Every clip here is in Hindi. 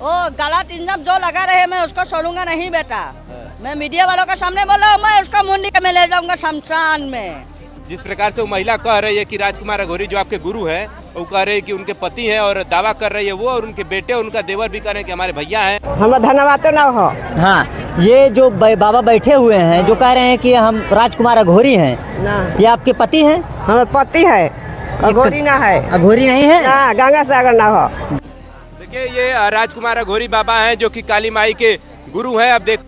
वो गलत इंजम जो लगा रहे मैं उसको छोड़ूंगा नहीं बेटा। मैं मीडिया वालों के सामने बोल रहा हूँ, मैं उसको मुंडी के में ले जाऊंगा शमशान में। जिस प्रकार से वो महिला कह रही है कि राजकुमार अघोरी जो आपके गुरु हैं, वो कह रहे हैं कि उनके पति हैं और दावा कर रही है वो, और उनके बेटे उनका देवर भी कह रहे हैं कि हमारे भैया हैं। हम धन्यवाद तो ना हो। हाँ, ये जो बाबा बैठे हुए हैं जो कह रहे हैं कि हम राजकुमार अघोरी हैं ना, ये आपके पति हैं? हमारे पति है, अघोरी ना है। अघोरी नहीं है ना, गंगा सागर ना हो। देखिए ये राजकुमार अघोरी बाबा हैं जो कि काली माई के गुरु हैं। अब देख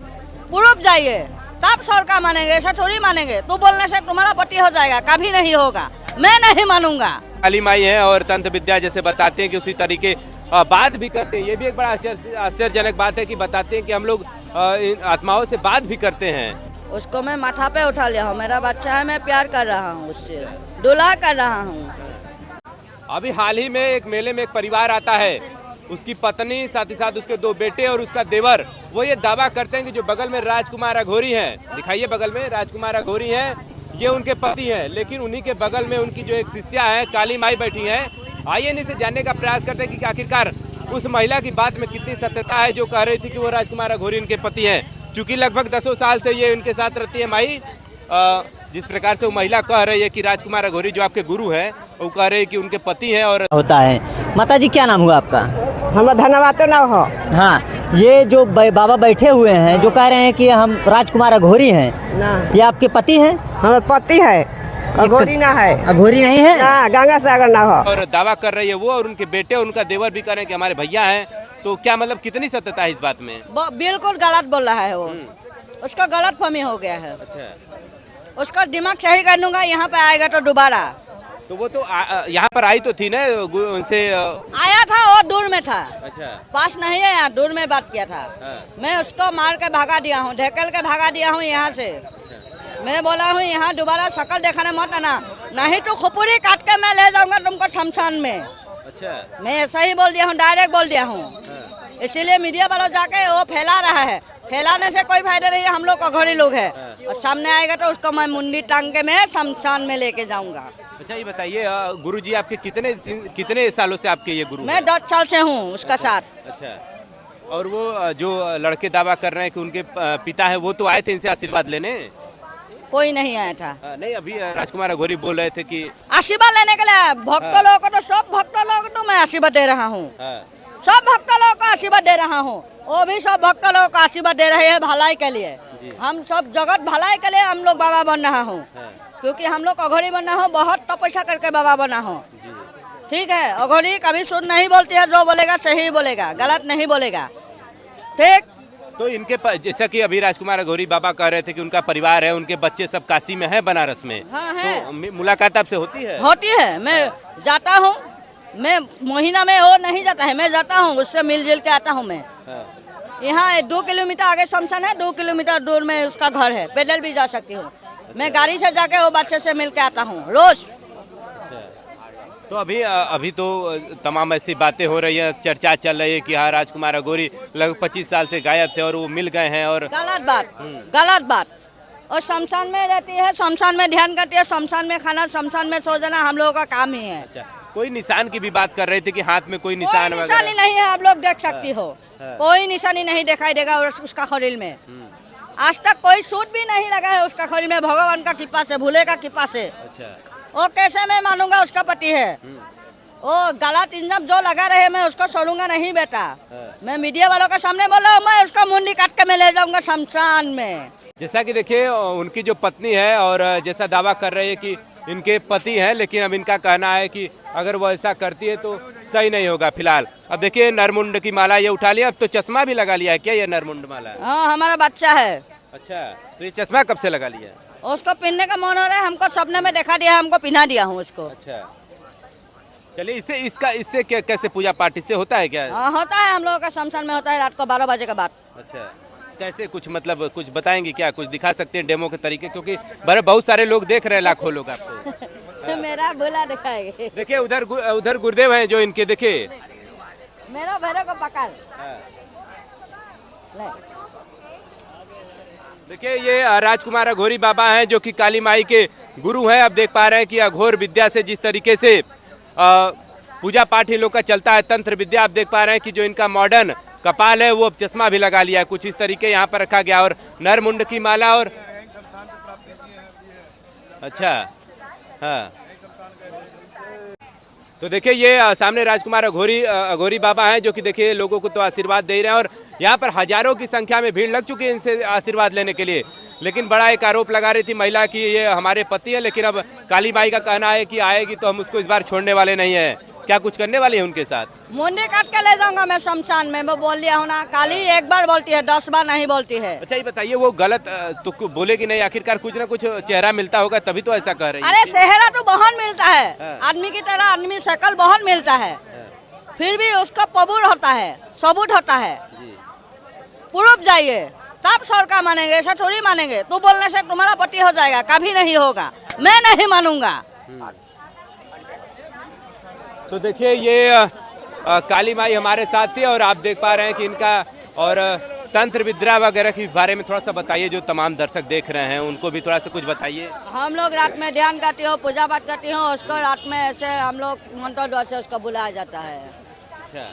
पूर्व जाइए तब सरकार मानेंगे, ऐसा थोड़ी मानेंगे। तू बोलने से तुम्हारा पति हो जाएगा, कभी नहीं होगा, मैं नहीं मानूंगा। काली माई है और तंत्र विद्या जैसे बताते हैं कि उसी तरीके बात भी करते हैं। ये भी एक बड़ा आश्चर्यजनक बात है कि बताते हैं कि हम लोग इन आत्माओं से बात भी करते हैं। उसको मैं माथा पे उठा लिया हूँ, मेरा बच्चा है, मैं प्यार कर रहा हूँ उससे, दुला कर रहा हूँ। अभी हाल ही में एक मेले में एक परिवार आता है, उसकी पत्नी साथ ही साथ उसके 2 बेटे और उसका देवर, वो ये दावा करते हैं कि जो बगल में राजकुमार अघोरी हैं, दिखाइए बगल में राजकुमार अघोरी हैं, ये उनके पति हैं। लेकिन उन्हीं के बगल में उनकी जो एक शिष्या है काली माई बैठी हैं। आइए इन्हीं से जानने का प्रयास करते हैं कि आखिरकार उस महिला की बात में कितनी सत्यता है जो कह रही थी कि वो राजकुमार अघोरी इनके पति हैं। चूंकि लगभग 10 साल से ये इनके साथ रहती है माई। जिस प्रकार से वो महिला कह रही है कि राजकुमार अघोरी जो आपके गुरु हैं, वो कह रहे हैं कि उनके पति हैं और होता है। माता जी क्या नाम हुआ आपका? हम धन्यवाद तो ना हो। हाँ, ये जो बाबा बैठे हुए हैं जो कह रहे हैं कि हम राजकुमार अघोरी हैं ना, ये आपके पति हैं? हमारे पति है, अघोरी ना है। अघोरी नहीं है ना, गंगा सागर ना हो। और दावा कर रही है वो, और उनके बेटे उनका देवर भी कह रहे हैं कि हमारे भैया हैं। तो क्या मतलब कितनी सत्यता है इस बात में? बिल्कुल गलत बोल रहा है वो, उसका गलत फहमी हो गया है। अच्छा, उसका दिमाग सही कर दूंगा, यहाँ पे आएगा तो दोबारा। तो वो तो यहाँ पर आई तो थी ना, उनसे आया था और दूर में था। अच्छा, पास नहीं है, यहाँ दूर में बात किया था। हाँ। मैं उसको मार के भगा दिया हूँ, ढकेल के भगा दिया हूँ यहाँ से। मैं बोला हूँ यहाँ दोबारा शक्ल दिखाने मत आना, नहीं तो खुपुरी काट के मैं ले जाऊंगा तुमको शमशान में। अच्छा, मैं ऐसा ही बोल दिया हूँ, डायरेक्ट बोल दिया हूँ। इसीलिए मीडिया वालों जाके वो फैला रहा है, फैलाने से कोई फायदा नहीं है। हम लोग अघोरी लोग हैं, और सामने आएगा तो उसको मैं मुंडी टांग के मैं शमशान में लेके जाऊंगा। अच्छा, ये बताइए गुरुजी आपके कितने सालों से आपके ये गुरु मैं हैं? 10 साल से हूँ उसका साथ। अच्छा, और वो जो लड़के दावा कर रहे हैं कि उनके पिता है, वो तो आए थे इनसे आशीर्वाद लेने? कोई नहीं आया था। नहीं, अभी राजकुमार अघोरी बोल रहे थे कि आशीर्वाद लेने के लिए भक्त लोगों को, तो सब भक्त लोगों को तो मैं आशीर्वाद दे रहा हूँ। सब भक्त लोगों को आशीर्वाद दे रहा हूँ, वो भी सब भक्त लोगों को आशीर्वाद दे रहे हैं भलाई के लिए। हम सब जगत भलाई के लिए हम लोग बाबा बन रहा हूँ, क्योंकि हम लोग अघोरी बना हो, बहुत तपस्या करके बाबा बना हो। ठीक है, अघोरी कभी सुन नहीं बोलती है, जो बोलेगा सही बोलेगा, गलत नहीं बोलेगा। ठीक, तो इनके जैसा कि अभी राजकुमार अघोरी बाबा कह रहे थे कि उनका परिवार है, उनके बच्चे सब काशी में है, बनारस में। हाँ है। तो मुलाकात आपसे होती है? होती है, मैं जाता हूँ, मैं महीना में वो नहीं जाता है, मैं जाता हूँ, उससे मिल जुल के आता हूँ मैं। यहाँ 2 किलोमीटर आगे शमशान है, 2 किलोमीटर दूर में उसका घर है, पैदल भी जा सकती हूँ। मैं गाड़ी से जाके वो बच्चे से मिल के आता हूँ रोज। तो अभी तो तमाम ऐसी बातें हो रही है, चर्चा चल रही है कि हाँ राजकुमार अघोरी लगभग 25 साल से गायब थे और वो मिल गए हैं। और गलत बात, गलत बात। और शमशान में रहती है, शमशान में ध्यान करती है, शमशान में खाना, शमशान में सो जाना हम लोगों का काम ही है। अच्छा, कोई निशान की भी बात कर रहे थे कि हाथ में कोई निशान कोई निशानी नहीं है, आप लोग देख सकती हो। कोई निशानी नहीं दिखाई देगा उसका शरीर में। आज तक कोई सूट भी नहीं लगा है उसका शरीर में, भगवान का कृपा से, भूले का कृपा से। अच्छा, वो कैसे मैं मानूंगा उसका पति है? वो गलत इंजम जो लगा रहे मैं उसको छोड़ूंगा नहीं बेटा। मैं मीडिया वालों के सामने बोल रहा हूँ, मैं उसका मुंडी काट के मैं ले जाऊंगा शमशान में। जैसा कि देखिए उनकी जो पत्नी है और जैसा दावा कर रही है कि इनके पति हैं, लेकिन अब इनका कहना है कि अगर वो ऐसा करती है तो सही नहीं होगा फिलहाल। अब देखिए नरमुंड की माला ये उठा लिया, अब तो चश्मा भी लगा लिया है क्या? ये नरमुंड माला? हाँ, हमारा बच्चा है। अच्छा, तो ये चश्मा कब से लगा लिया? उसको पहनने का मन हो रहा है, हमको सपने में देखा दिया, हमको पहना दिया हूँ उसको। अच्छा, चलिए इससे कैसे पूजा पाठ इससे होता है क्या? हाँ, होता है, हम लोगों का शमशान में होता है रात को 12 बजे के बाद। अच्छा, कैसे कुछ मतलब कुछ बताएंगे क्या? कुछ दिखा सकते हैं डेमो के तरीके, क्योंकि बहुत सारे लोग देख रहे हैं, लाखों लोग आपको। मेरा बोला दिखाएंगे। देखिए उधर गुरुदेव हैं जो इनके, देखिए मेरा भैरव को पकड़ ले। देखिए ये राजकुमार अघोरी बाबा हैं जो कि काली माई के गुरु हैं। अब देख पा रहे हैं कि अघोर विद्या से जिस तरीके से पूजा पाठ इन लोग का चलता है, तंत्र विद्या, आप देख पा रहे हैं कि जो इनका मॉडर्न कपाल है वो चश्मा भी लगा लिया है, कुछ इस तरीके यहाँ पर रखा गया और नर मुंड की माला और अच्छा हाँ। तो देखिए ये सामने राजकुमार अघोरी बाबा हैं जो कि देखिए लोगों को तो आशीर्वाद दे रहे हैं और यहाँ पर हजारों की संख्या में भीड़ लग चुकी है इनसे आशीर्वाद लेने के लिए। लेकिन बड़ा एक आरोप लगा रही थी महिला कि ये हमारे पति है, लेकिन अब काली माई का कहना है कि आएगी तो हम उसको इस बार छोड़ने वाले नहीं है। क्या कुछ करने वाले हैं उनके साथ? मुंडी काट के ले जाऊंगा मैं शमशान में, मैं बोल लिया हूँ ना। काली एक बार बोलती है, 10 बार नहीं बोलती है। अच्छा ये बताइए वो गलत तो बोलेगी नहीं, आखिरकार कुछ ना कुछ चेहरा मिलता होगा तभी तो ऐसा कह रही है। अरे चेहरा तो बहुत मिलता है, हाँ। आदमी की तरह आदमी शक्ल बहुत मिलता है, फिर भी उसका सबूत होता है, सबूत होता है। प्रूफ जाइए तब सरकार मानेंगे, ऐसा थोड़ी मानेंगे। तू बोलने से तुम्हारा पति हो जाएगा, कभी नहीं होगा, मैं नहीं मानूंगा। तो देखिए ये काली माई हमारे साथ थी और आप देख पा रहे हैं कि इनका और तंत्र विद्या वगैरह के बारे में थोड़ा सा बताइए, जो तमाम दर्शक देख रहे हैं उनको भी थोड़ा सा कुछ बताइए। हम लोग रात में ध्यान करती हो, पूजा पाठ करती हो, उसको रात में ऐसे हम लोग मंत्र द्वार से उसको बुलाया जाता है। अच्छा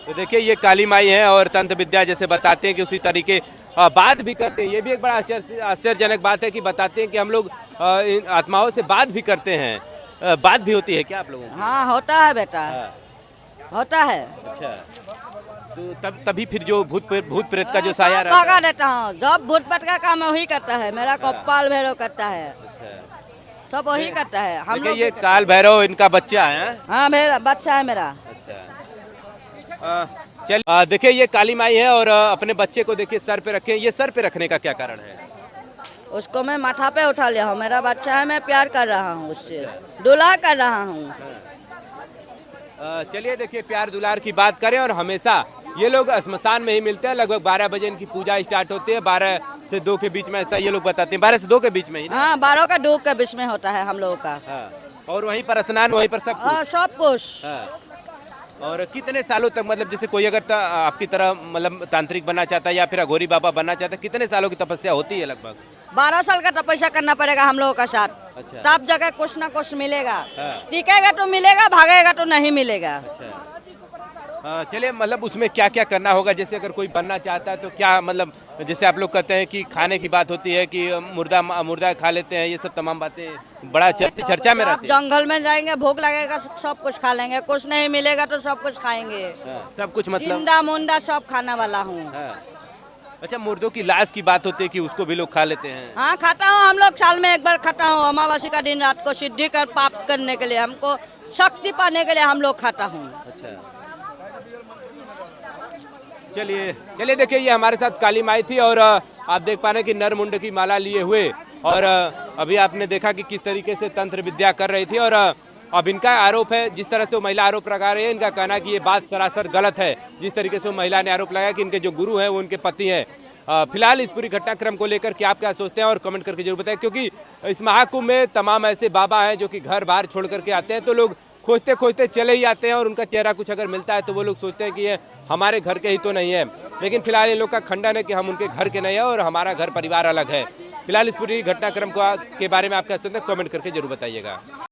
तो देखिए ये काली माई है और तंत्र विद्या जैसे बताते हैं कि उसी तरीके बात भी करते हैं। ये भी एक बड़ा आश्चर्यजनक बात है कि बताते हैं कि हम लोग इन आत्माओं से बात भी करते हैं। बात भी होती है क्या आप लोगों को? हाँ होता है बेटा, होता है। अच्छा तो तभी फिर जो भूत प्रेत का जो साया रहता भगा देता हूँ। जब भूत प्रेत का काम वही करता है, मेरा कपाल भैरव करता है, सब वही करता है। हम लोग ये काल भैरव इनका बच्चा है। हाँ मेरा बच्चा है मेरा। अच्छा चल देखिए ये काली माई है और अपने बच्चे को देखिए सर पे रखे। ये सर पे रखने का क्या कारण है? उसको मैं माथा पे उठा लिया हूँ, मेरा बच्चा है, मैं प्यार कर रहा हूँ उससे, दुलार कर रहा हूँ। चलिए देखिए प्यार दुलार की बात करें और हमेशा ये लोग स्मशान में ही मिलते हैं। लगभग 12 बजे इनकी पूजा स्टार्ट होती है, 12 से 2 के बीच में, ऐसा ये लोग बताते हैं। 12 से 2 के बीच में ही ना? हाँ 12 का 2 के बीच में होता है हम लोगों का। हाँ। और वहीं पर स्नान, वहीं पर सब कुछ? सब कुछ। हाँ। और कितने सालों तक, मतलब जैसे कोई अगर आपकी तरह मतलब तांत्रिक बनना चाहता है या फिर अघोरी बाबा बनना चाहता है, कितने सालों की तपस्या होती है? लगभग 12 साल का तपस्या करना पड़ेगा हम लोगों का साथ। अच्छा। तब जगह कुछ ना कुछ मिलेगा। हाँ। टिकेगा तो मिलेगा, भागेगा तो नहीं मिलेगा। अच्छा चलिए मतलब उसमें क्या क्या करना होगा? जैसे अगर कोई बनना चाहता है तो क्या, मतलब जैसे आप लोग कहते हैं कि खाने की बात होती है कि मुर्दा खा लेते हैं, ये सब तमाम बातें बड़ा चर्चा में रहती है। जंगल में जाएंगे, भूख लगेगा, सब कुछ खा लेंगे, कुछ नहीं मिलेगा तो सब कुछ खाएंगे। सब कुछ मतलब जिंदा मुंडा सब खाने वाला हूँ। अच्छा मुर्दों की लाश की बात होती है कि उसको भी लोग खा लेते हैं? हाँ खाता हूँ, हम लोग साल में एक बार खाता हूँ। अमावस्या का दिन रात को सिद्धि कर पाप करने के लिए, हमको शक्ति पाने के लिए हम लोग खाता हूँ। अच्छा चलिए देखिए ये हमारे साथ काली माई थी और आप देख पा रहे हैं कि नर मुंड की माला लिए हुए और अभी आपने देखा कि किस तरीके से तंत्र विद्या कर रही थी। और अब इनका आरोप है, जिस तरह से वो महिला आरोप लगा रही है, इनका कहना है कि ये बात सरासर गलत है। जिस तरीके से वो महिला ने आरोप लगाया कि इनके जो गुरु हैं वो उनके पति हैं। फिलहाल इस पूरी घटनाक्रम को लेकर के आप क्या सोचते हैं और कमेंट करके जरूर बताएं, क्योंकि इस महाकुंभ में तमाम ऐसे बाबा हैं जो कि घर बार छोड़ करके आते हैं, तो लोग खोजते खोजते चले ही आते हैं और उनका चेहरा कुछ अगर मिलता है तो वो लोग सोचते हैं कि ये हमारे घर के ही तो नहीं है। लेकिन फिलहाल इन लोग का खंडन है कि हम उनके घर के नहीं है और हमारा घर परिवार अलग है। फिलहाल इस पूरी घटनाक्रम के बारे में आप क्या सोचते हैं, कमेंट करके जरूर बताइएगा।